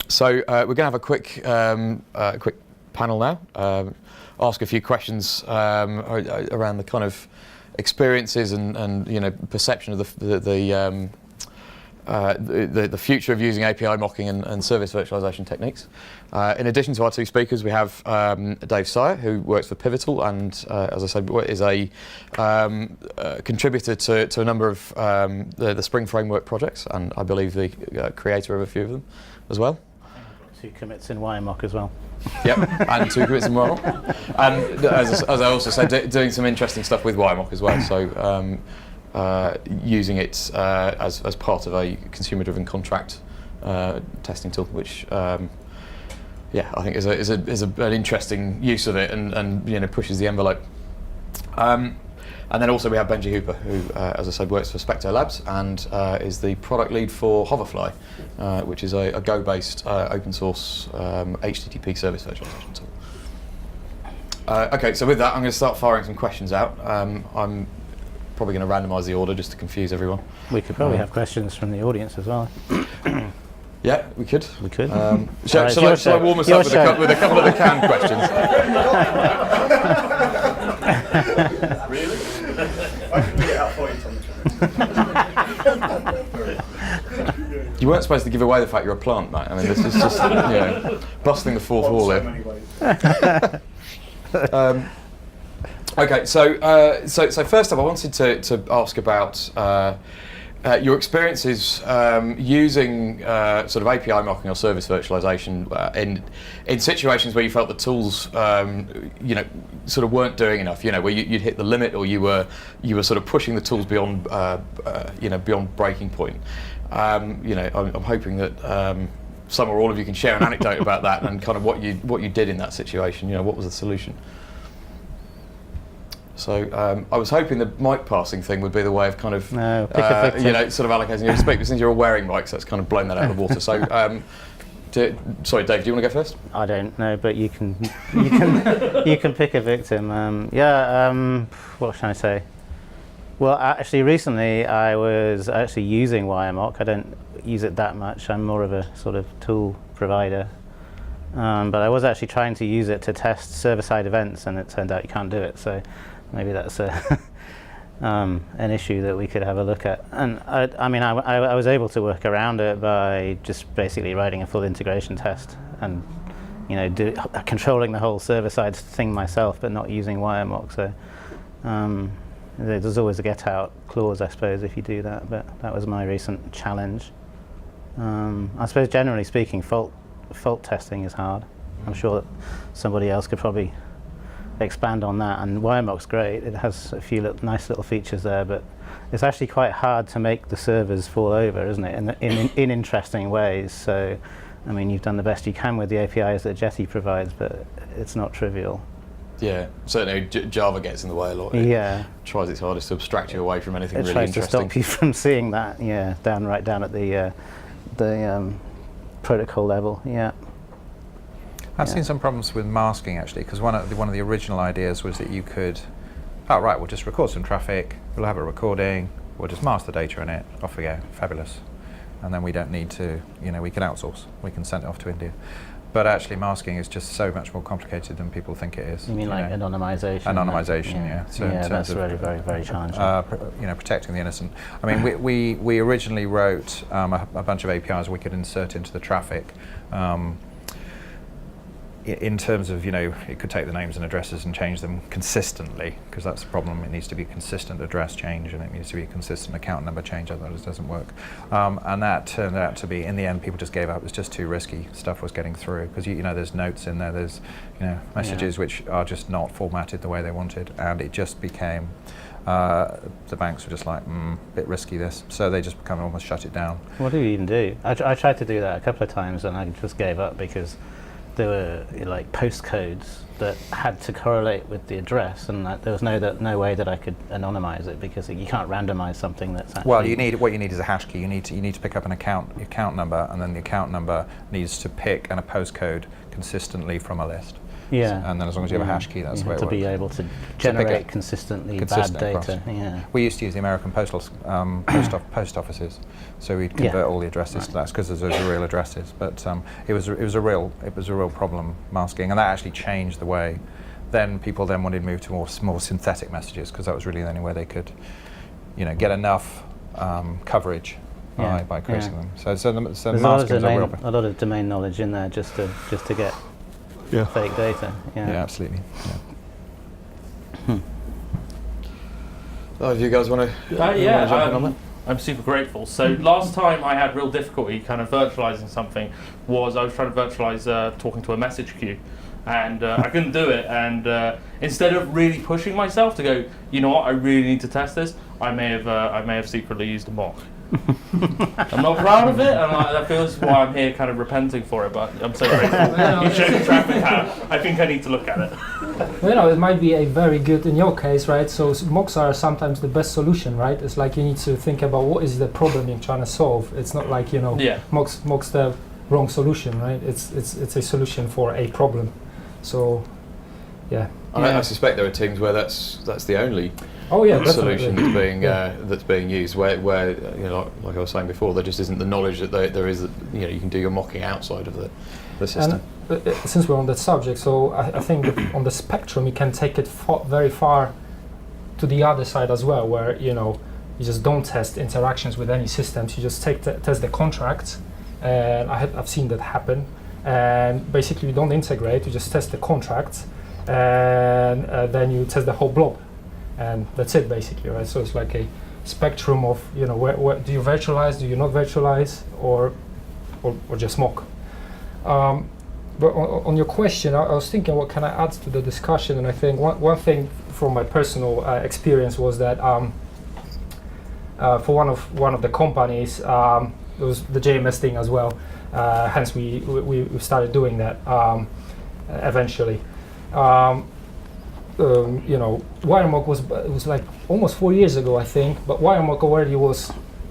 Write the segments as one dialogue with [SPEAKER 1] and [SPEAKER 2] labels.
[SPEAKER 1] So we're going to have a quick panel now. Ask a few questions around the kind of experiences and perception of the future of using API mocking and service virtualization techniques. In addition to our two speakers, we have Dave Syer, who works for Pivotal and, as I said, is a contributor to a number of the Spring Framework projects, and I believe the creator of a few of them as well.
[SPEAKER 2] 2 commits in WireMock as well.
[SPEAKER 1] Yep, and 2 commits in WireMock. And as I also said, doing some interesting stuff with WireMock as well. So using it as part of a consumer-driven contract testing tool, which I think is an interesting use of it and pushes the envelope. And then also we have Benji Hooper, who, as I said, works for SpectoLabs and is the product lead for Hoverfly, which is a Go-based open source HTTP service virtualization tool. Okay, so with that, I'm going to start firing some questions out. I'm probably going to randomise the order just to confuse everyone.
[SPEAKER 2] We could probably have questions from the audience as well.
[SPEAKER 1] Yeah, we could.
[SPEAKER 2] We could.
[SPEAKER 1] Shall I warm us up with a couple of the canned questions?
[SPEAKER 3] Really? I can read it out for you, Tom.
[SPEAKER 1] You weren't supposed to give away the fact you're a plant, mate. I mean, this is just busting the fourth wall here. Okay, so first up, I wanted to ask about your experiences using sort of API mocking or service virtualization in situations where you felt the tools, sort of weren't doing enough. Where you'd hit the limit, or you were sort of pushing the tools beyond, beyond breaking point. I'm hoping that some or all of you can share an anecdote about that and kind of what you did in that situation. What was the solution? So I was hoping the mic passing thing would be the way of kind of, sort of allocating your speak, but since you're all wearing mics, that's kind of blown that out of the water. So, sorry, Dave, do you want to go first?
[SPEAKER 2] I don't know, but you can pick a victim. What should I say? Well, actually, recently I was actually using WireMock. I don't use it that much. I'm more of a sort of tool provider. But I was actually trying to use it to test server-side events, and it turned out you can't do it. So maybe that's an issue that we could have a look at. And I was able to work around it by just basically writing a full integration test and controlling the whole server-side thing myself, but not using WireMock. So there's always a get-out clause, I suppose, if you do that. But that was my recent challenge. I suppose generally speaking, fault testing is hard. I'm sure that somebody else could probably expand on that, and WireMock's great. It has a few nice little features there, but it's actually quite hard to make the servers fall over, isn't it, in interesting ways. So, I mean, you've done the best you can with the APIs that Jetty provides, but it's not trivial.
[SPEAKER 1] Yeah, certainly Java gets in the way a lot. It tries its hardest to abstract you away from anything really interesting.
[SPEAKER 2] It tries to stop you from seeing that, right down at the protocol level,
[SPEAKER 4] I've seen some problems with masking, actually, because one of the original ideas was that you could, we'll just record some traffic, we'll have a recording, we'll just mask the data in it, off we go, fabulous. And then we don't need to, we can outsource, we can send it off to India. But actually masking is just so much more complicated than people think it is.
[SPEAKER 2] You mean like anonymization?
[SPEAKER 4] Anonymization, So in terms
[SPEAKER 2] that's
[SPEAKER 4] of,
[SPEAKER 2] really very, very challenging.
[SPEAKER 4] Protecting the innocent. I mean, we originally wrote a bunch of APIs we could insert into the traffic. In terms of, it could take the names and addresses and change them consistently, because that's the problem. It needs to be a consistent address change, and it needs to be a consistent account number change, otherwise it doesn't work. And that turned out to be, in the end, people just gave up. It was just too risky. Stuff was getting through, because there's notes in there, there's messages which are just not formatted the way they wanted, and it just became, the banks were just like, a bit risky this, so they just kind of almost shut it down.
[SPEAKER 2] What do you even do? I tried to do that a couple of times, and I just gave up because there were like postcodes that had to correlate with the address, and there was no way that I could anonymize it, because you can't randomize something that's actually.
[SPEAKER 4] Well, what you need is a hash key. You need to pick up an account number, and then the account number needs to pick a postcode consistently from a list.
[SPEAKER 2] Yeah.
[SPEAKER 4] And then as long as you have a hash key, that's
[SPEAKER 2] you
[SPEAKER 4] the way
[SPEAKER 2] have
[SPEAKER 4] it
[SPEAKER 2] to be
[SPEAKER 4] works.
[SPEAKER 2] able to
[SPEAKER 4] pick
[SPEAKER 2] generate
[SPEAKER 4] it
[SPEAKER 2] consistently
[SPEAKER 4] consistent
[SPEAKER 2] bad
[SPEAKER 4] across.
[SPEAKER 2] data. Yeah.
[SPEAKER 4] We used to use the American post offices, so we'd convert all the addresses to that because those are real addresses. But it was a real problem masking, and that actually changed the way. Then people wanted to move to more synthetic messages because that was really the only way they could, get enough coverage by creating them. So
[SPEAKER 2] There's
[SPEAKER 4] masking is a real
[SPEAKER 2] a lot of domain knowledge in there just to get fake data.
[SPEAKER 4] Yeah, absolutely.
[SPEAKER 1] Oh, do you guys want to jump in on that?
[SPEAKER 5] I'm super grateful. So last time I had real difficulty kind of virtualizing something was I was trying to virtualize talking to a message queue. And I couldn't do it. And instead of really pushing myself to go, you know what, I really need to test this, I may have secretly used a mock. I'm not proud of it, and I feel this is why I'm here kind of repenting for it, but I'm so grateful. You showed the traffic how. I think I need to look at it.
[SPEAKER 6] Well, it might be a very good, in your case, right? So mocks are sometimes the best solution, right? It's like you need to think about what is the problem you're trying to solve. It's not like, mocks the wrong solution, right? It's a solution for a problem. So, yeah.
[SPEAKER 1] I suspect there are teams where that's the only solution that's being used. Where like I was saying before, there just isn't the knowledge that there is. That, you can do your mocking outside of the system.
[SPEAKER 6] And, since we're on that subject, so I think that on the spectrum you can take it very far to the other side as well, where you just don't test interactions with any systems. You just test the contracts, and I've seen that happen. And basically you don't integrate, you just test the contracts, and then you test the whole blob, and that's it basically, right? So it's like a spectrum of where do you virtualize, do you not virtualize, or just mock. But on your question, I was thinking what can I add to the discussion, and I think one thing from my personal experience was that for one of the companies, it was the JMS thing as well. Hence, we started doing that eventually. WireMock was like almost 4 years ago, I think. But WireMock already was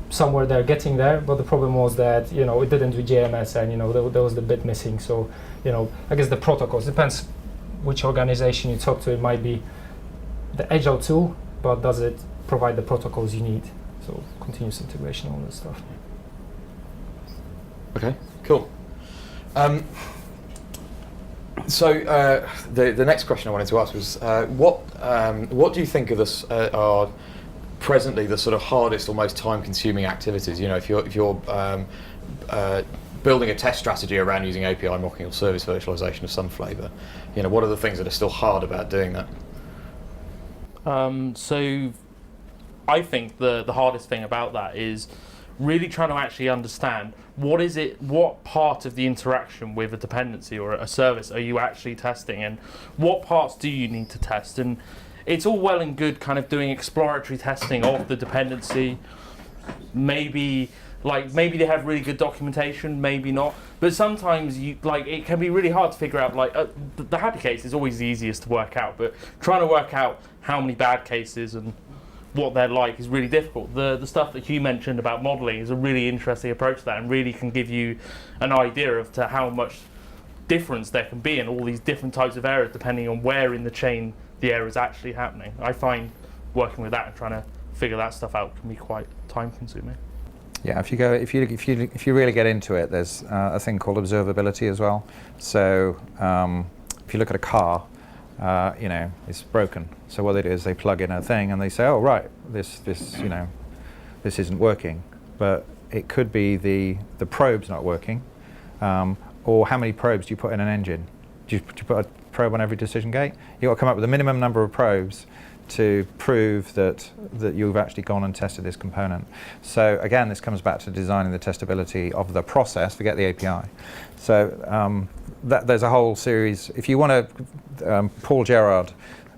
[SPEAKER 6] somewhere there, getting there. But the problem was that it didn't do JMS, and there was the bit missing. So I guess the protocols depends which organization you talk to. It might be the agile tool, but does it provide the protocols you need? So continuous integration, all that stuff.
[SPEAKER 1] Okay, cool. So the next question I wanted to ask was, what do you think of this are presently the sort of hardest or most time-consuming activities? If you're building a test strategy around using API mocking or service virtualization of some flavour, what are the things that are still hard about doing that?
[SPEAKER 5] So I think the hardest thing about that is really trying to actually understand what part of the interaction with a dependency or a service are you actually testing, and what parts do you need to test. And it's all well and good kind of doing exploratory testing of the dependency. Maybe they have really good documentation, maybe not. But sometimes it can be really hard to figure out. The happy case is always the easiest to work out, but trying to work out how many bad cases and what they're like is really difficult. The stuff that Hugh mentioned about modelling is a really interesting approach to that, and really can give you an idea of to how much difference there can be in all these different types of errors depending on where in the chain the error is actually happening. I find working with that and trying to figure that stuff out can be quite time consuming.
[SPEAKER 4] Yeah, if you really get into it, there's a thing called observability as well. So if you look at a car, it's broken. So what they do is they plug in a thing and they say, oh right, this isn't working. But it could be the probe's not working, or how many probes do you put in an engine? Do you put a probe on every decision gate? You've got to come up with a minimum number of probes to prove that you've actually gone and tested this component. So again, this comes back to designing the testability of the process, forget the API. So there's a whole series. If you want to, Paul Gerard,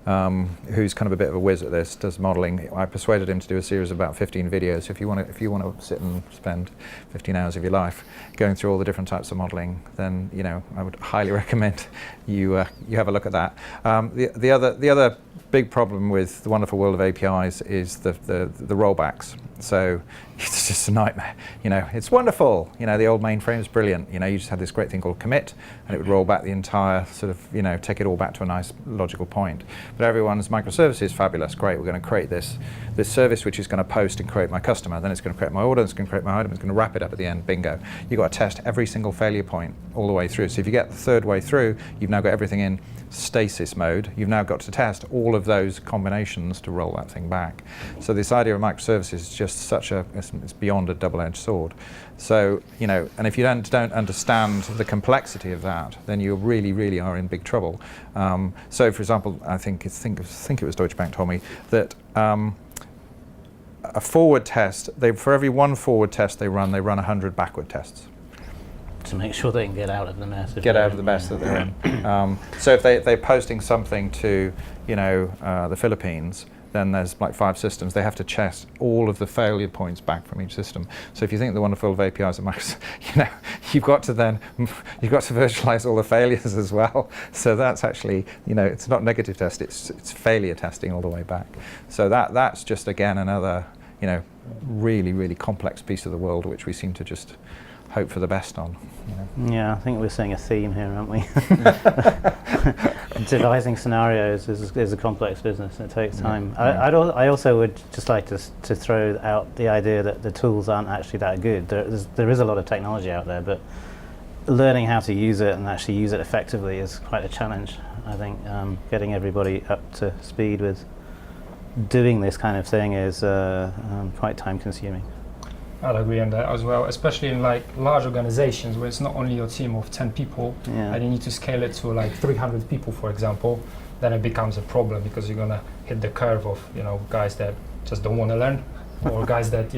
[SPEAKER 4] who's kind of a bit of a whiz at this, does modeling. I persuaded him to do a series of about 15 videos. If you want to sit and spend 15 hours of your life going through all the different types of modeling, then I would highly recommend you have a look at that. The other big problem with the wonderful world of APIs is the rollbacks. So it's just a nightmare. It's wonderful. The old mainframe is brilliant. You just had this great thing called commit, and it would roll back the entire sort of, take it all back to a nice logical point. But everyone's microservices, fabulous, great. We're going to create this service which is going to post and create my customer. Then it's going to create my order. It's going to create my item. It's going to wrap it up at the end. Bingo. You've got to test every single failure point all the way through. So if you get the third way through, you've now got everything in stasis mode. You've now got to test all of those combinations to roll that thing back. So this idea of microservices is just it's beyond a double-edged sword. So, and if you don't understand the complexity of that, then you really, really are in big trouble. So, for example, I think it was Deutsche Bank told me that a forward test, for every one forward test they run 100 backward tests.
[SPEAKER 2] To make sure they can get out of the mess.
[SPEAKER 4] Get out of the mess that they're in. So if they're posting something to, the Philippines, then there's like 5 systems. They have to test all of the failure points back from each system. So if you think the wonderful of APIs at Microsoft, you've got to virtualize all the failures as well. So that's actually, it's not negative test, it's failure testing all the way back. So that's just, again, another, really, really complex piece of the world which we seem to just hope for the best on.
[SPEAKER 2] Yeah, I think we're seeing a theme here, aren't we? Devising scenarios is a complex business. It takes time. I also would just like to throw out the idea that the tools aren't actually that good. There is a lot of technology out there, but learning how to use it and actually use it effectively is quite a challenge. I think getting everybody up to speed with doing this kind of thing is quite time consuming.
[SPEAKER 6] I'll agree on that as well, especially in like large organizations where it's not only your team of 10 people and you need to scale it to like 300 people, for example. Then it becomes a problem because you're gonna hit the curve of guys that just don't want to learn or guys that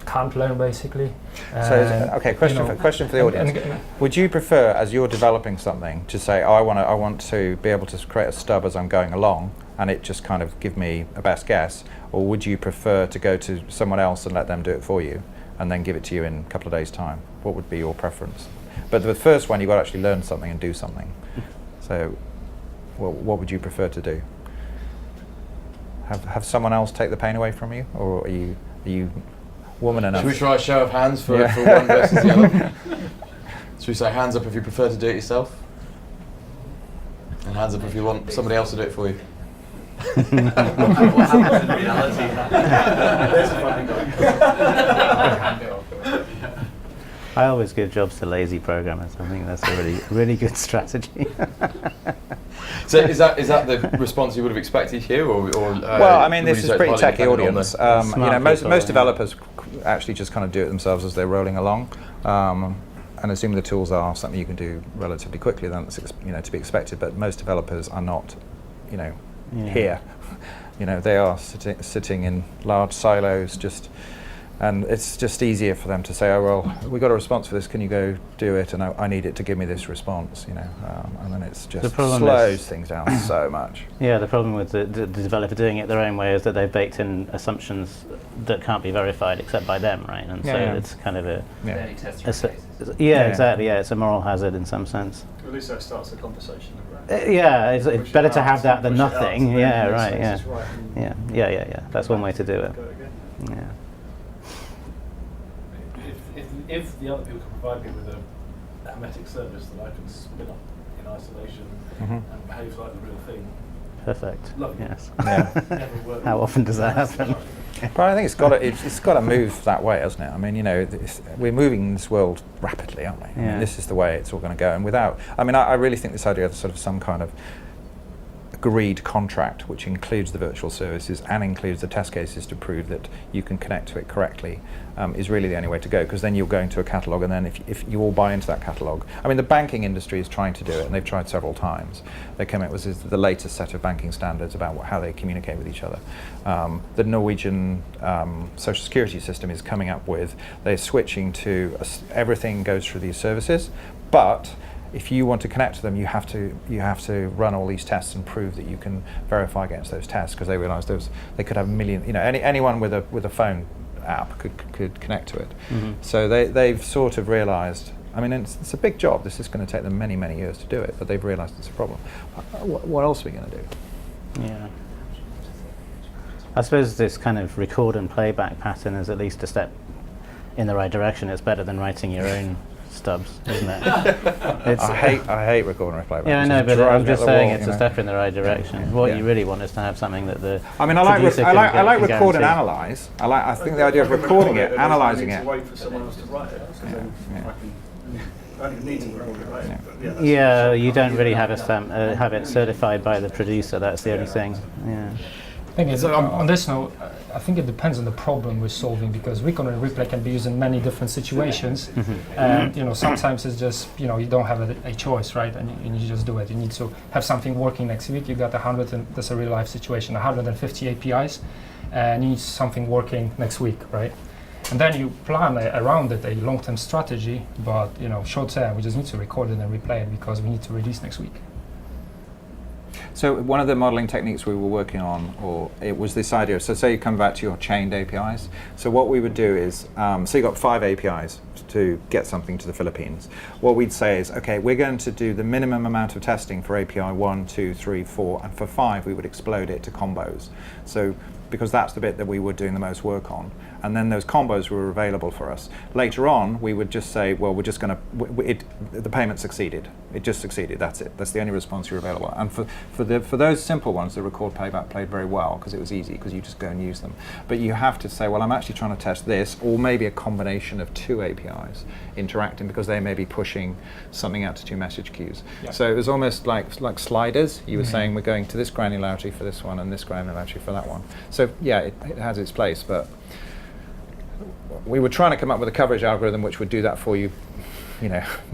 [SPEAKER 6] can't learn basically. Question for the audience. Would you prefer, as you're developing something, to say, I want to be able to create a stub as I'm going along, and it just kind of give me a best guess, or would you prefer to go to someone else and let them do it for you, and then give it to you in a couple of days' time? What would be your preference? But the first one, you've got to actually learn something and do something. So, what would you prefer to do? Have someone else take the pain away from you, or are you woman enough?
[SPEAKER 1] Should we try a show of hands for one versus the other? Should we say hands up if you prefer to do it yourself? And hands up if you want somebody else to do it for you?
[SPEAKER 3] What happens in reality? There's a funny guy.
[SPEAKER 2] I always give jobs to lazy programmers. I think that's a really good strategy.
[SPEAKER 1] So is that the response you would have expected here, or
[SPEAKER 4] well, I mean, this is a pretty techy audience. Most developers actually just kind of do it themselves as they're rolling along, and assuming the tools are something you can do relatively quickly, then it's to be expected. But most developers are not, here. They are sitting in large silos, and it's just easier for them to say, oh well, we got a response for this, can you go do it, and I need it to give me this response, and then it's just slows things down so much.
[SPEAKER 2] Yeah, the problem with the developer doing it their own way is that they've baked in assumptions that can't be verified except by them, right? And it's kind of exactly, it's a moral hazard in some sense.
[SPEAKER 3] At least that starts the conversation.
[SPEAKER 2] It's better to have that than nothing. Yeah, right. Yeah. That's one way to do it. Yeah.
[SPEAKER 7] If the other people can provide me with a hermetic service that I can spin up in isolation and behave like the real thing.
[SPEAKER 2] Perfect.
[SPEAKER 7] Lovely.
[SPEAKER 2] Yes.
[SPEAKER 7] Never worked.
[SPEAKER 2] How often does that happen?
[SPEAKER 4] But I think it's got to move that way, hasn't it? I mean, we're moving in this world rapidly, aren't we? I mean, this is the way it's all going to go. And I really think this idea of sort of some kind of agreed contract, which includes the virtual services and includes the test cases to prove that you can connect to it correctly, is really the only way to go, because then you'll go into a catalogue, and then if you all buy into that catalogue, I mean, the banking industry is trying to do it, and they've tried several times. They came up with the latest set of banking standards about how they communicate with each other. The Norwegian social security system is coming up with, they're switching to everything goes through these services, but if you want to connect to them, you have to run all these tests and prove that you can verify against those tests, because they realised they could have a million. Anyone with a phone app could connect to it. So they've sort of realised. I mean, it's a big job. This is going to take them many, many years to do it, but they've realised it's a problem. What else are we going to do?
[SPEAKER 2] Yeah. I suppose this kind of record and playback pattern is at least a step in the right direction. It's better than writing your own stubs, isn't it?
[SPEAKER 4] I hate record and playback.
[SPEAKER 2] Yeah, I know,
[SPEAKER 4] It's
[SPEAKER 2] but I'm
[SPEAKER 4] driving
[SPEAKER 2] just
[SPEAKER 4] at the
[SPEAKER 2] saying
[SPEAKER 4] wall,
[SPEAKER 2] it's
[SPEAKER 4] you
[SPEAKER 2] a
[SPEAKER 4] know.
[SPEAKER 2] step in the right direction. What
[SPEAKER 4] Yeah.
[SPEAKER 2] you really want is to have something that the
[SPEAKER 4] I mean, I like
[SPEAKER 2] producer can
[SPEAKER 4] record and
[SPEAKER 2] guarantee.
[SPEAKER 4] analyze. I think the idea of recording it, analyzing
[SPEAKER 3] I
[SPEAKER 4] it.
[SPEAKER 3] wait for someone else to write it, because then I don't need to record it, right?
[SPEAKER 4] Yeah.
[SPEAKER 3] But yeah, that's-
[SPEAKER 2] Yeah, you don't really have have it certified by the producer. That's the only thing. Yeah.
[SPEAKER 6] I think on this note, I think it depends on the problem we're solving, because record and replay can be used in many different situations, and sometimes it's just you don't have a choice, right? And you just do it. You need to have something working next week. You got 100, and that's a real life situation, 150 APIs, and you need something working next week, right? And then you plan around it a long-term strategy, but short term we just need to record it and replay it because we need to release next week.
[SPEAKER 4] So one of the modeling techniques we were working on, or it was this idea. So say you come back to your chained APIs. So what we would do is, so you got 5 APIs to get something to the Philippines. What we'd say is, okay, we're going to do the minimum amount of testing for API 1, 2, 3, 4, and for 5 we would explode it to combos. So because that's the bit that we were doing the most work on. And then those combos were available for us. Later on, we would just say, well, we're just going to, the payment succeeded. It just succeeded, that's it. That's the only response you're available. And for those simple ones, the record playback played very well because it was easy, because you just go and use them. But you have to say, well, I'm actually trying to test this, or maybe a combination of 2 APIs interacting, because they may be pushing something out to 2 message queues.
[SPEAKER 6] Yeah.
[SPEAKER 4] So it was almost like sliders. You were saying we're going to this granularity for this one and this granularity for that one. So yeah, it has its place, but we were trying to come up with a coverage algorithm which would do that for you,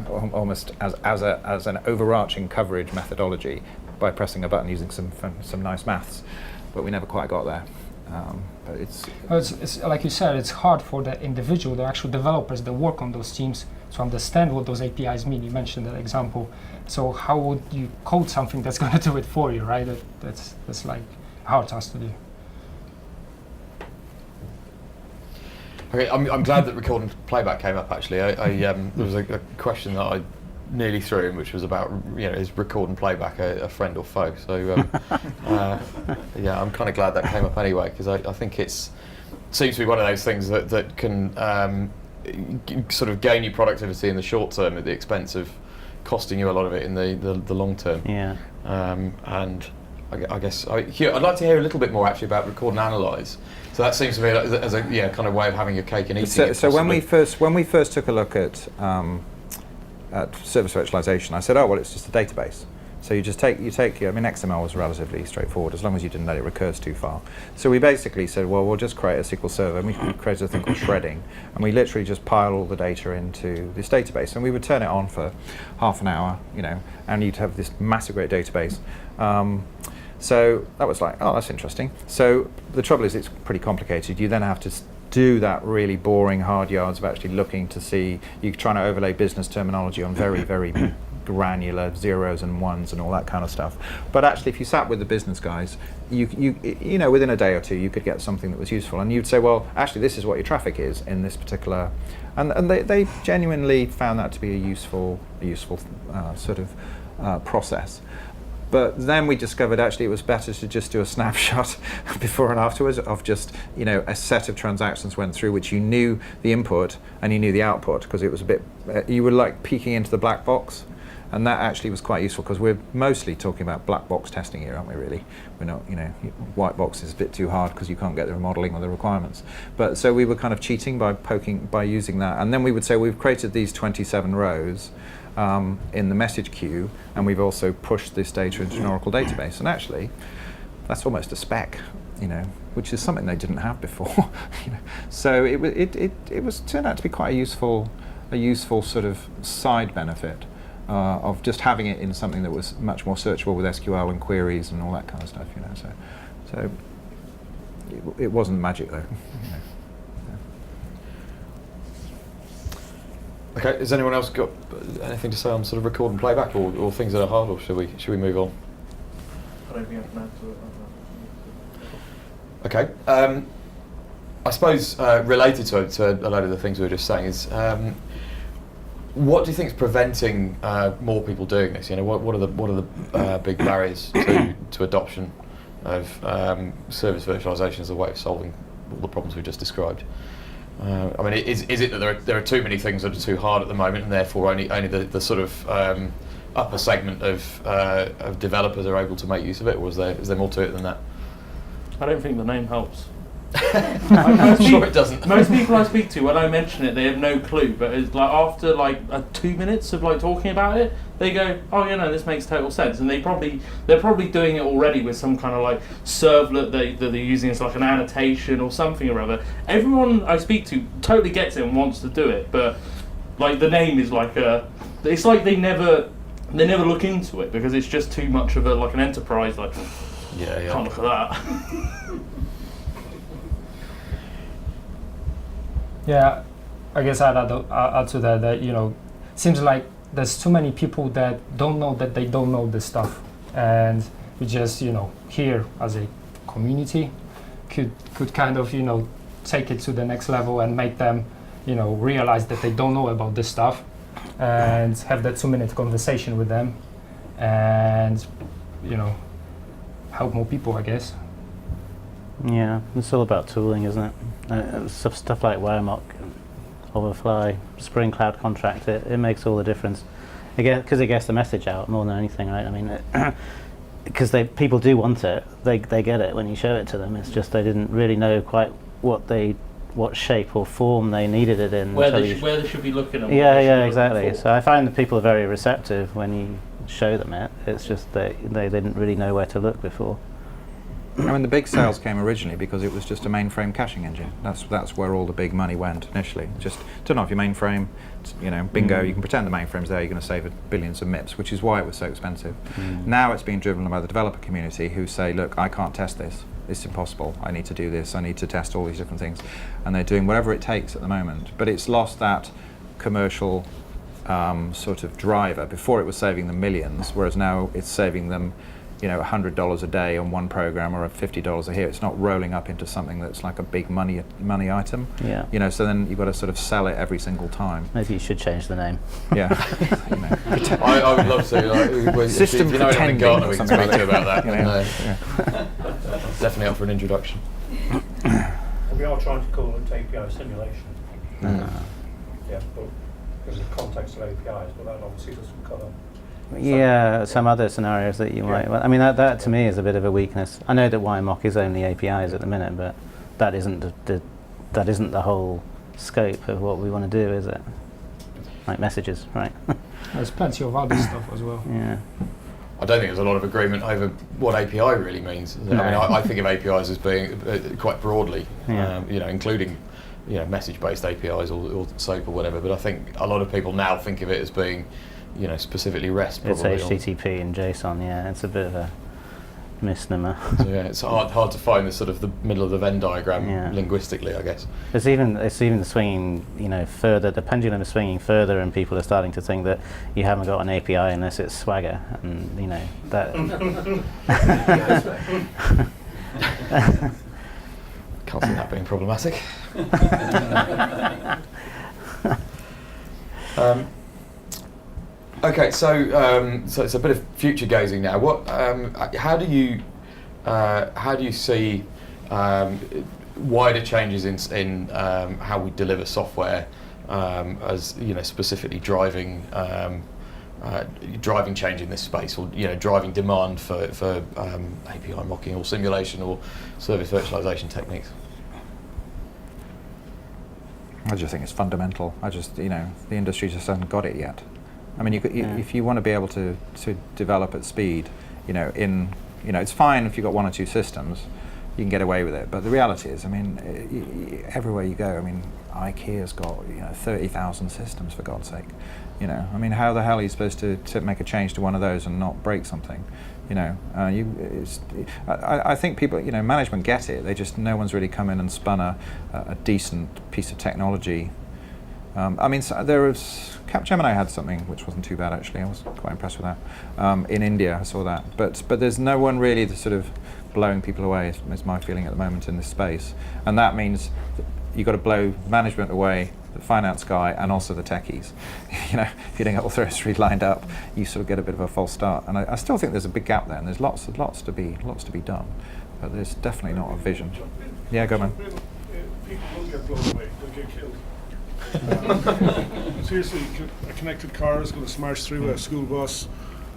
[SPEAKER 4] almost as an overarching coverage methodology by pressing a button using some nice maths, but we never quite got there. But
[SPEAKER 6] It's like you said, it's hard for the individual, the actual developers that work on those teams to understand what those APIs mean. You mentioned that example. So how would you code something that's going to do it for you, right? That's like a hard task to do.
[SPEAKER 1] Okay, I'm glad that record and playback came up. Actually, there was a question that I nearly threw in, which was about is record and playback a friend or foe? So yeah, I'm kind of glad that came up anyway, because I think seems to be one of those things that can sort of gain you productivity in the short term at the expense of costing you a lot of it in the long term.
[SPEAKER 2] Yeah.
[SPEAKER 1] And I guess I'd like to hear a little bit more actually about record and analyze. So that seems to me as a kind of way of having your cake and eating it.
[SPEAKER 4] So when
[SPEAKER 1] possibly.
[SPEAKER 4] we first took a look at service virtualization, I said, oh well, it's just a database. So you just take XML was relatively straightforward as long as you didn't let it recurse too far. So we basically said, well, we'll just create a SQL server, and we created a thing called shredding, and we literally just pile all the data into this database, and we would turn it on for half an hour, and you'd have this massive great database. So that was like, oh, that's interesting. So the trouble is, it's pretty complicated. You then have to do that really boring hard yards of actually looking to see, you're trying to overlay business terminology on very, very granular zeros and ones and all that kind of stuff. But actually, if you sat with the business guys, you within a day or two, you could get something that was useful. And you'd say, well, actually, this is what your traffic is in this particular, and they genuinely found that to be a useful sort of process. But then we discovered actually it was better to just do a snapshot before and afterwards of just, a set of transactions went through which you knew the input and you knew the output, because it was a bit, you were like peeking into the black box. And that actually was quite useful, because we're mostly talking about black box testing here, aren't we, really? We're not, white box is a bit too hard because you can't get the modeling or the requirements. But so we were kind of cheating by using that. And then we would say we've created these 27 rows in the message queue, and we've also pushed this data into an Oracle database. And actually, that's almost a spec, which is something they didn't have before. So it was turned out to be quite a useful sort of side benefit of just having it in something that was much more searchable with SQL and queries and all that kind of stuff. So it wasn't magic though.
[SPEAKER 1] Okay, has anyone else got anything to say on sort of record and playback, or things that are hard, or should we move on?
[SPEAKER 7] I don't think I can add to it.
[SPEAKER 1] Okay. I suppose related to a load of the things we were just saying is, what do you think is preventing more people doing this? What are the big barriers to adoption of service virtualization as a way of solving all the problems we just described. I mean, is it that there are too many things that are too hard at the moment, and therefore only the sort of upper segment of developers are able to make use of it, or is there more to it than that?
[SPEAKER 5] I don't think the name helps.
[SPEAKER 1] I'm sure it doesn't.
[SPEAKER 5] Most people I speak to, when I mention it, they have no clue. But it's like after 2 minutes of talking about it, they go, "Oh, this makes total sense." And they're probably doing it already with some kind of servlet that they're using as an annotation or something or other. Everyone I speak to totally gets it and wants to do it, but the name is it's like they never look into it because it's just too much of an enterprise.
[SPEAKER 1] Yeah.
[SPEAKER 5] Can't look at that.
[SPEAKER 6] Yeah, I guess I'd add to that seems like there's too many people that don't know that they don't know this stuff, and we just here as a community could kind of take it to the next level and make them realize that they don't know about this stuff, and have that 2-minute conversation with them, and help more people, I guess.
[SPEAKER 2] Yeah, it's all about tooling, isn't it? Stuff like WireMock, Overfly, Spring Cloud Contract, it makes all the difference. Again, because it gets the message out more than anything, right? I mean, because people do want it, they get it when you show it to them. It's just they didn't really know quite what shape or form they needed it in.
[SPEAKER 5] Where they should be looking at.
[SPEAKER 2] Yeah, exactly. So I find that people are very receptive when you show them it. It's just they didn't really know where to look before.
[SPEAKER 4] I mean, the big sales came originally because it was just a mainframe caching engine. That's where all the big money went initially. Just turn off your mainframe, bingo, you can pretend the mainframe's there, you're going to save billions of MIPS, which is why it was so expensive. Now it's being driven by the developer community who say, look, I can't test this. It's impossible. I need to do this. I need to test all these different things. And they're doing whatever it takes at the moment. But it's lost that commercial sort of driver. Before it was saving them millions, whereas now it's saving them $100 a day on one program or $50 a year. It's not rolling up into something that's like a big money item.
[SPEAKER 2] Yeah.
[SPEAKER 4] So then you've got to sort of sell it every single time.
[SPEAKER 2] Maybe you should change the name.
[SPEAKER 4] Yeah.
[SPEAKER 1] I would love to.
[SPEAKER 4] System
[SPEAKER 1] if you know anyone in
[SPEAKER 4] pretending
[SPEAKER 1] Gartner,
[SPEAKER 4] or
[SPEAKER 1] we can
[SPEAKER 4] something
[SPEAKER 1] speak to
[SPEAKER 4] like
[SPEAKER 1] about that.
[SPEAKER 4] that.
[SPEAKER 1] Definitely up for an introduction.
[SPEAKER 3] We are trying to call it API simulation. Yeah, but because of the context of APIs, but that obviously doesn't cover.
[SPEAKER 2] Yeah, some other scenarios that you might. Well, I mean, that to me is a bit of a weakness. I know that WireMock is only APIs at the minute, but that isn't the whole scope of what we want to do, is it? Like messages, right?
[SPEAKER 6] There's plenty of other stuff as well.
[SPEAKER 2] Yeah.
[SPEAKER 1] I don't think there's a lot of agreement over what API really means.
[SPEAKER 2] No.
[SPEAKER 1] I mean, I think of APIs as being quite broadly,
[SPEAKER 2] Yeah.
[SPEAKER 1] Including message-based APIs or SOAP or whatever. But I think a lot of people now think of it as being specifically REST.
[SPEAKER 2] It's
[SPEAKER 1] probably
[SPEAKER 2] HTTP and JSON. Yeah, it's a bit of a misnomer.
[SPEAKER 1] So yeah, it's hard to find the sort of the middle of the Venn diagram
[SPEAKER 2] Yeah.
[SPEAKER 1] linguistically, I guess.
[SPEAKER 2] It's even swinging, further. The pendulum is swinging further, and people are starting to think that you haven't got an API unless it's Swagger, and that.
[SPEAKER 1] Can't see that being problematic. Okay, so it's a bit of future gazing now. What? How do you see wider changes in how we deliver software, as specifically driving change in this space, or driving demand for API mocking or simulation or service virtualization techniques?
[SPEAKER 4] I just think it's fundamental. The industry just hasn't got it yet. I mean, if you want to be able to develop at speed, it's fine if you've got one or two systems, you can get away with it. But the reality is, I mean, everywhere you go, I mean, Ikea's got 30,000 systems, for God's sake. I mean, how the hell are you supposed to make a change to one of those and not break something? I think people, management get it. No one's really come in and spun a decent piece of technology. I mean, there was Capgemini had something which wasn't too bad actually. I was quite impressed with that. In India, I saw that, but there's no one really that's sort of blowing people away. Is my feeling at the moment in this space, and that means you've got to blow management away the finance guy, and also the techies. You know, if you don't get all those three lined up, you sort of get a bit of a false start. And I still think there's a big gap there, and there's lots to be done. But there's definitely not a vision. Yeah, go man.
[SPEAKER 8] People will get blown away, they'll get killed. Seriously, a connected car is going to smash through a school bus.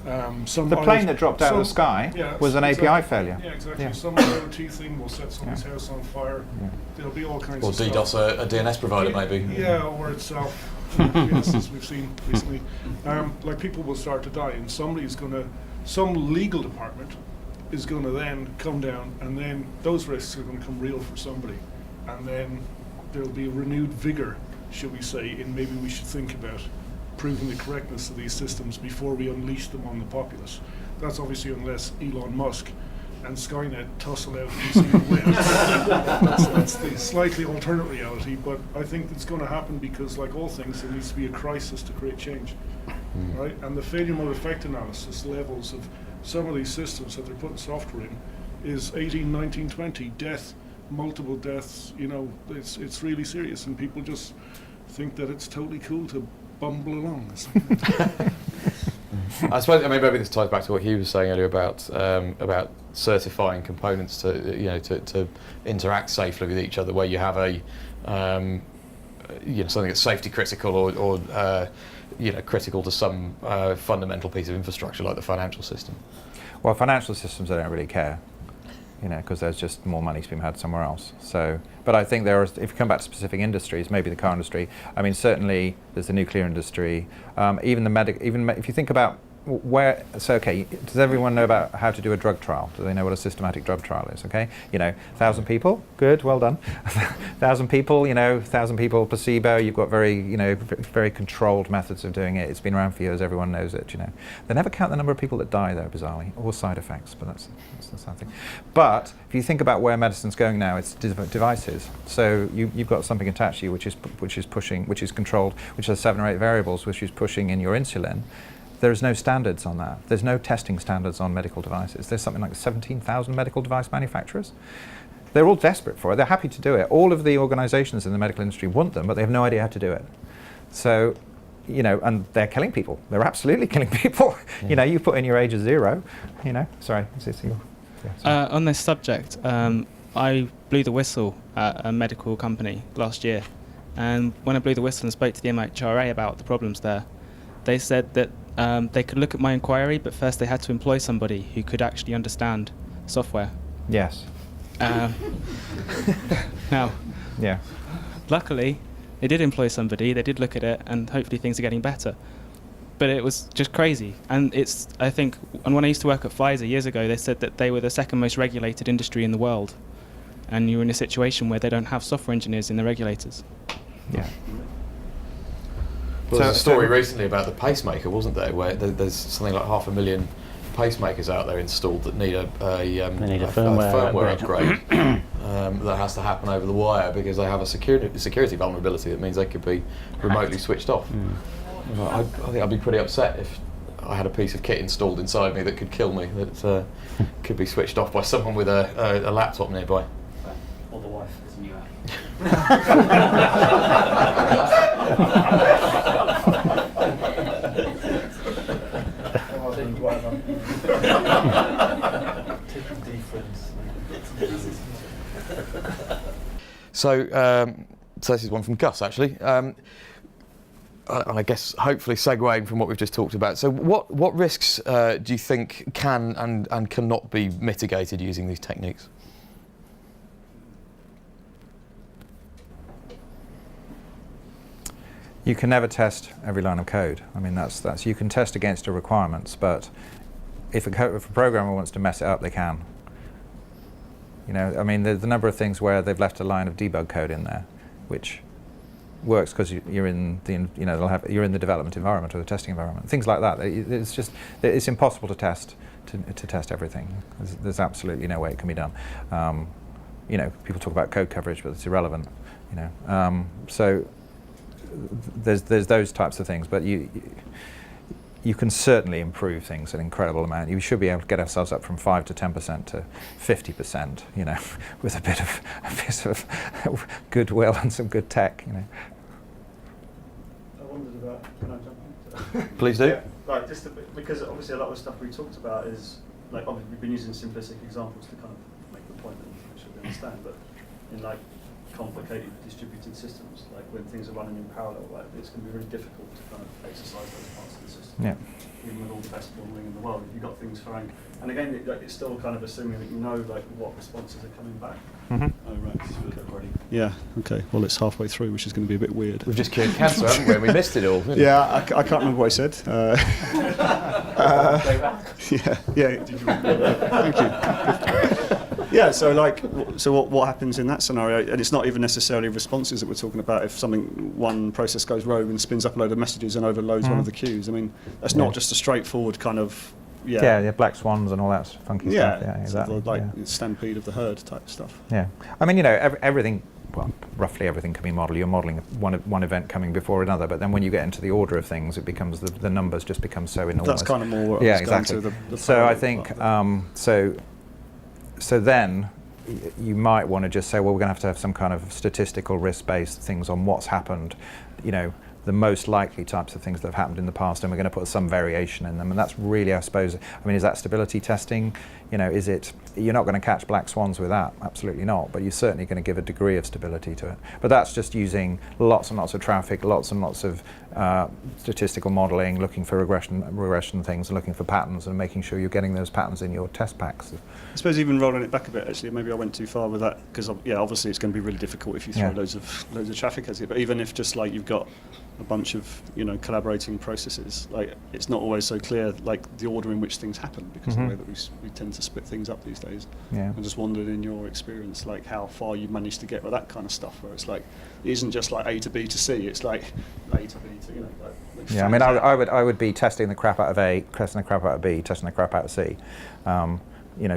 [SPEAKER 4] The plane that dropped out of the sky was an API failure.
[SPEAKER 8] Yeah, exactly. Some IoT thing will set somebody's house on fire. There'll be all kinds of stuff.
[SPEAKER 1] Or DDoS a DNS provider, maybe.
[SPEAKER 8] Yeah, or itself. Yes, as we've seen recently. Like, people will start to die, and some legal department is going to then come down, and then those risks are going to come real for somebody. And then there'll be a renewed vigor, should we say, in maybe we should think about proving the correctness of these systems before we unleash them on the populace. That's obviously unless Elon Musk and Skynet tussle out and see who wins. That's the slightly alternate reality, but I think it's going to happen because, like all things, there needs to be a crisis to create change, right? And the failure mode effect analysis levels of some of these systems that they're putting software in is 18, 19, 20, death, multiple deaths, you know, it's really serious, and people just think that it's totally cool to bumble along.
[SPEAKER 1] I suppose, I mean, maybe this ties back to what Hugh was saying earlier about certifying components to interact safely with each other, where you have a something that's safety critical or critical to some fundamental piece of infrastructure like the financial system.
[SPEAKER 4] Well, financial systems, I don't really care, because there's just more money to be had somewhere else. So, but I think if you come back to specific industries, maybe the car industry. I mean, certainly there's the nuclear industry, even if you think about does everyone know about how to do a drug trial? Do they know what a systematic drug trial is? Okay, 1,000 people, good, well done. 1,000 people, 1,000 people placebo. You've got very controlled methods of doing it. It's been around for years. Everyone knows it. They never count the number of people that die, though, bizarrely, or side effects. But that's something. But if you think about where medicine's going now, it's devices. So you've got something attached to you which is controlled, which has 7 or 8 variables, which is pushing in your insulin. There's no standards on that. There's no testing standards on medical devices. There's something like 17,000 medical device manufacturers. They're all desperate for it. They're happy to do it. All of the organizations in the medical industry want them, but they have no idea how to do it. So, and they're killing people. They're absolutely killing people.
[SPEAKER 2] Yeah.
[SPEAKER 4] You put in your age of 0, sorry.
[SPEAKER 9] On this subject, I blew the whistle at a medical company last year. And when I blew the whistle and spoke to the MHRA about the problems there, they said that they could look at my inquiry, but first they had to employ somebody who could actually understand software.
[SPEAKER 4] Yes.
[SPEAKER 9] Now,
[SPEAKER 4] yeah.
[SPEAKER 9] Luckily, they did employ somebody, they did look at it, and hopefully things are getting better. But it was just crazy. And I think, and when I used to work at Pfizer years ago, they said that they were the second most regulated industry in the world. And you're in a situation where they don't have software engineers in the regulators.
[SPEAKER 4] Yeah.
[SPEAKER 1] Well, there's a story recently about the pacemaker, wasn't there, where there's something like 500,000 pacemakers out there installed that need a firmware upgrade that has to happen over the wire because they have a security vulnerability that means they could be remotely switched off. I think I'd be pretty upset if I had a piece of kit installed inside me that could kill me, that could be switched off by someone with a laptop nearby.
[SPEAKER 7] Or the wife, it's a new app.
[SPEAKER 1] So this is one from Gus, actually. I guess hopefully segueing from what we've just talked about. So what risks do you think can and cannot be mitigated using these techniques?
[SPEAKER 4] You can never test every line of code. I mean, that's you can test against the requirements, but if a programmer wants to mess it up, they can. I mean, there's a number of things where they've left a line of debug code in there, which works because you're in the you're in the development environment or the testing environment. Things like that. It's impossible to test everything. There's absolutely no way it can be done. People talk about code coverage, but it's irrelevant. So there's those types of things, but you can certainly improve things an incredible amount. You should be able to get ourselves up from 5 to 10% to 50%, with a bit of goodwill and some good tech,
[SPEAKER 1] Please do.
[SPEAKER 10] Yeah, like just because obviously a lot of the stuff we talked about is like obviously we've been using simplistic examples to kind of make the point that we should understand, but in like complicated distributed systems, like when things are running in parallel, like it's going to be really difficult to kind of exercise those parts of the system.
[SPEAKER 4] Yeah.
[SPEAKER 10] Even with all the best modelling in the world, if you've got things firing, and again, it's still kind of assuming that you know like what responses are coming back.
[SPEAKER 4] Mm-hmm.
[SPEAKER 10] Oh right, already.
[SPEAKER 11] Yeah. Okay. Well, it's halfway through, which is going to be a bit weird.
[SPEAKER 1] We've just cured cancer, haven't we? And we missed it all.
[SPEAKER 11] Yeah, I can't remember what I said. Yeah. Did you thank you. Yeah. So what happens in that scenario? And it's not even necessarily responses that we're talking about. If one process goes rogue and spins up a load of messages and overloads one of the queues, I mean, that's not just a straightforward kind of.
[SPEAKER 4] Yeah, black swans and all that funky stuff. Yeah, exactly.
[SPEAKER 11] Stampede of the herd type stuff.
[SPEAKER 4] Yeah, I mean, everything. Well, roughly everything can be modelled. You're modelling one event coming before another, but then when you get into the order of things, it becomes the numbers just become so enormous.
[SPEAKER 11] That's kind of more what
[SPEAKER 4] yeah,
[SPEAKER 11] I was
[SPEAKER 4] exactly.
[SPEAKER 11] going to the
[SPEAKER 4] so I think so then you might want to just say, well, we're going to have some kind of statistical risk-based things on what's happened, the most likely types of things that have happened in the past, and we're going to put some variation in them. And that's really, I suppose, is that stability testing? Is it, you're not going to catch black swans with that, absolutely not, but you're certainly going to give a degree of stability to it. But that's just using lots and lots of traffic, lots and lots of statistical modeling, looking for regression things, and looking for patterns, and making sure you're getting those patterns in your test packs.
[SPEAKER 11] I suppose even rolling it back a bit, actually, maybe I went too far with that, because obviously it's going to be really difficult if you throw loads of traffic at it. But even if just like you've got a bunch of collaborating processes, like it's not always so clear like the order in which things happen, because the way that we tend to split things up these days.
[SPEAKER 4] Yeah.
[SPEAKER 11] I just wondered in your experience like how far you managed to get with that kind of stuff, where it's like it isn't just like A to B to C, it's like A to B to like
[SPEAKER 4] yeah, I mean I would be testing the crap out of A, testing the crap out of B, testing the crap out of C.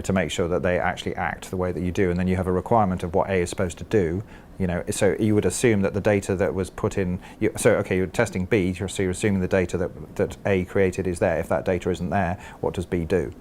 [SPEAKER 4] To make sure that they actually act the way that you do, and then you have a requirement of what A is supposed to do. So you would assume that the data that was put in. You're testing B, so you're assuming the data that A created is there. If that data isn't there, what does B do?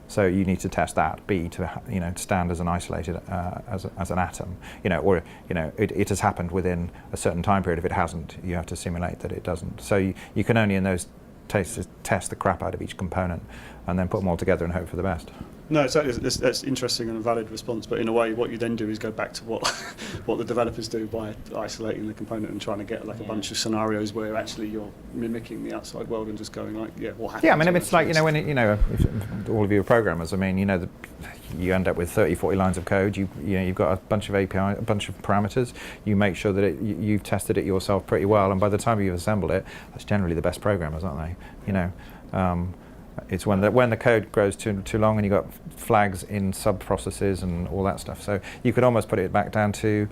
[SPEAKER 4] So you need to test that B to stand as an isolated as an atom. It has happened within a certain time period. If it hasn't, you have to simulate that it doesn't. So you can only in those cases test the crap out of each component, and then put them all together and hope for the best.
[SPEAKER 11] No, that's interesting and a valid response, but in a way what you then do is go back to what the developers do by isolating the component and trying to get like a bunch of scenarios where actually you're mimicking the outside world and just going like, what happens?
[SPEAKER 4] Yeah, I mean, it's like, when if all of you are programmers, you end up with 30, 40 lines of code, you've got a bunch of API, a bunch of parameters, you make sure that you've tested it yourself pretty well, and by the time you've assembled it, that's generally the best programmers, aren't they? It's when the code grows too long and you've got flags in sub-processes and all that stuff. So you could almost put it back down to,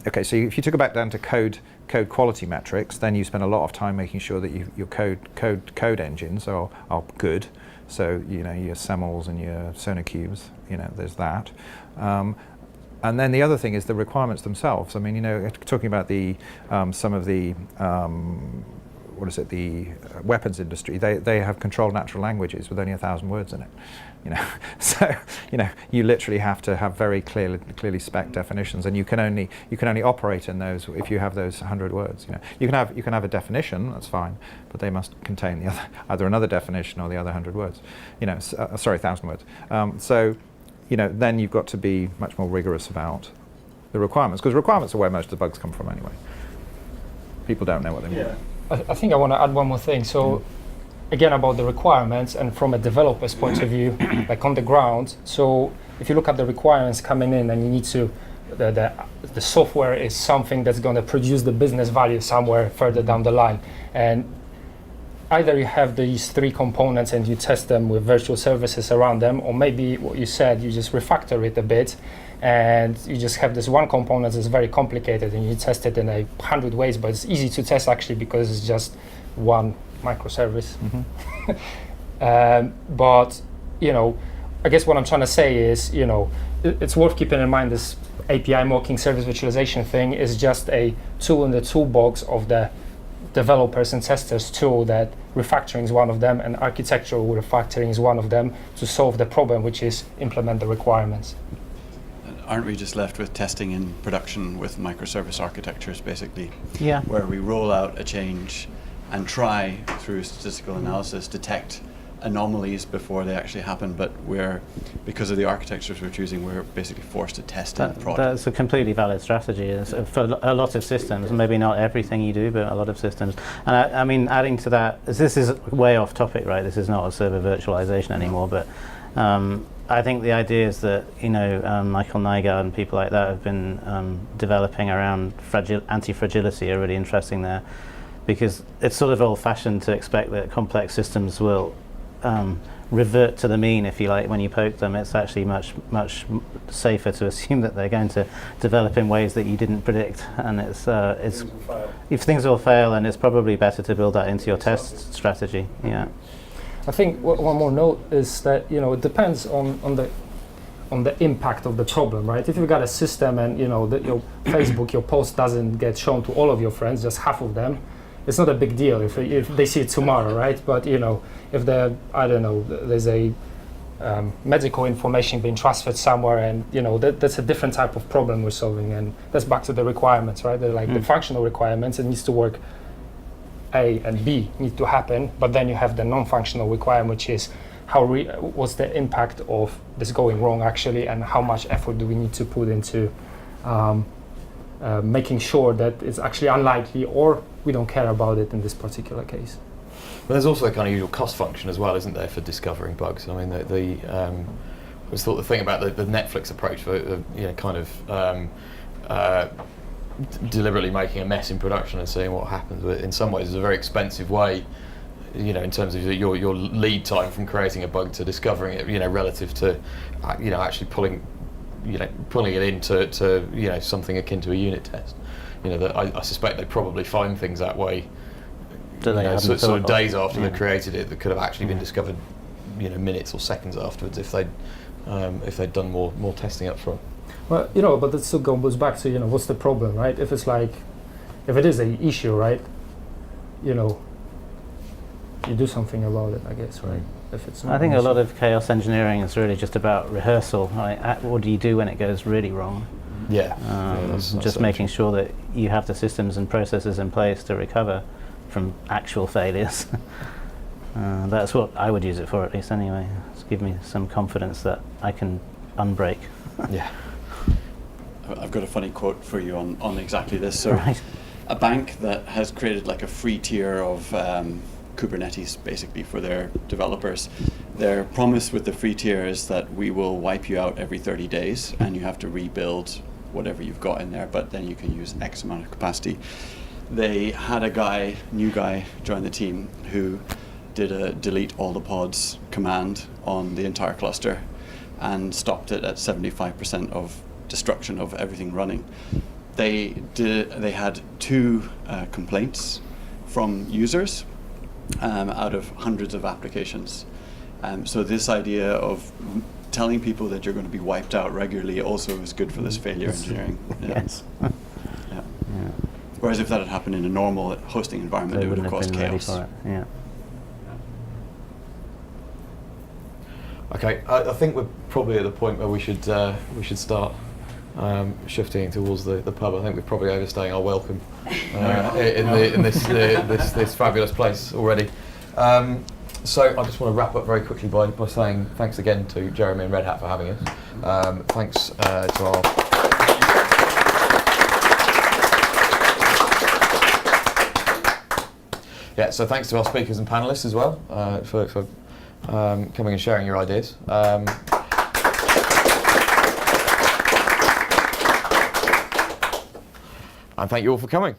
[SPEAKER 4] so if you took it back down to code quality metrics, then you spend a lot of time making sure that your code engines are good. So, your SEMLs and your SonarQubes, there's that. And then the other thing is the requirements themselves. I mean, talking about the some of the the weapons industry, they have controlled natural languages with only 1,000 words in it. So you literally have to have very clearly spec definitions, and you can only operate in those if you have those 100 words. You can have a definition, that's fine, but they must contain either another definition or the other 100 words. 1,000 words. Then you've got to be much more rigorous about the requirements, because requirements are where most of the bugs come from anyway. People don't know what they want.
[SPEAKER 6] I think I want to add one more thing. So, again, about the requirements, and from a developer's point of view, like on the ground. So, if you look at the requirements coming in, and you need to, the software is something that's going to produce the business value somewhere further down the line, and either you have these three components and you test them with virtual services around them, or maybe what you said, you just refactor it a bit, and you just have this one component that's very complicated and you test it in 100 ways, but it's easy to test actually because it's just one microservice. But I guess what I'm trying to say is it's worth keeping in mind this API mocking service virtualization thing is just a tool in the toolbox of the developers and testers tool, that refactoring is one of them and architectural refactoring is one of them to solve the problem, which is implement the requirements.
[SPEAKER 12] Aren't we just left with testing in production with microservice architectures, basically?
[SPEAKER 2] Yeah.
[SPEAKER 12] Where we roll out a change, and try, through statistical analysis, detect anomalies before they actually happen, but because of the architectures we're choosing, we're basically forced to test in product.
[SPEAKER 2] That's a completely valid strategy for a lot of systems, maybe not everything you do, but a lot of systems. And I mean, adding to that, this is way off topic, right? This is not a server virtualization anymore, but I think the idea is that, Michael Nygaard and people like that have been developing around anti-fragility are really interesting there, because it's sort of old-fashioned to expect that complex systems will revert to the mean, if you like, when you poke them. It's actually much safer to assume that they're going to develop in ways that you didn't predict, and if things will fail, and it's probably better to build that into your test strategy. Yeah.
[SPEAKER 6] I think one more note is that it depends on the impact of the problem, right? If you've got a system and your Facebook, your post doesn't get shown to all of your friends, just half of them, it's not a big deal if they see it tomorrow, right? But if there's a medical information being transferred somewhere, and that's a different type of problem we're solving, and that's back to the requirements, right? They're like the functional requirements. It needs to work. A and B need to happen, but then you have the non-functional requirement, which is what's the impact of this going wrong actually, and how much effort do we need to put into making sure that it's actually unlikely, or we don't care about it in this particular case.
[SPEAKER 1] But there's also a kind of usual cost function as well, isn't there, for discovering bugs? I mean, I always thought the thing about the Netflix approach for deliberately making a mess in production and seeing what happens, but in some ways is a very expensive way, in terms of your lead time from creating a bug to discovering it, relative to actually pulling it into something akin to a unit test. That I suspect they probably find things that way, sort of days after they created it, that could have actually been discovered, minutes or seconds afterwards if they'd done more testing up front.
[SPEAKER 6] Well, but that still goes back to what's the problem, right? If it is an issue, right? You do something about it, I guess, right? If it's not
[SPEAKER 2] I think a lot of chaos engineering is really just about rehearsal. What do you do when it goes really wrong?
[SPEAKER 1] Yeah.
[SPEAKER 2] That's just making sure that you have the systems and processes in place to recover from actual failures. That's what I would use it for, at least anyway. Just give me some confidence that I can unbreak.
[SPEAKER 1] Yeah.
[SPEAKER 12] I've got a funny quote for you on exactly this. So, a bank that has created like a free tier of Kubernetes, basically, for their developers. Their promise with the free tier is that we will wipe you out every 30 days, and you have to rebuild whatever you've got in there, but then you can use X amount of capacity. They had a new guy join the team who did a delete all the pods command on the entire cluster and stopped it at 75% of destruction of everything running. They had 2 complaints from users out of hundreds of applications. So this idea of telling people that you're going to be wiped out regularly also is good for this failure engineering.
[SPEAKER 2] Yes.
[SPEAKER 12] Yeah. Whereas if that had happened in a normal hosting environment, it would have caused chaos.
[SPEAKER 2] Yeah.
[SPEAKER 1] Okay, I think we're probably at the point where we should start shifting towards the pub. I think we're probably overstaying our welcome in this fabulous place already. So I just want to wrap up very quickly by saying thanks again to Jeremy and Red Hat for having us. Thanks to our so thanks to our speakers and panelists as well for coming and sharing your ideas. And thank you all for coming.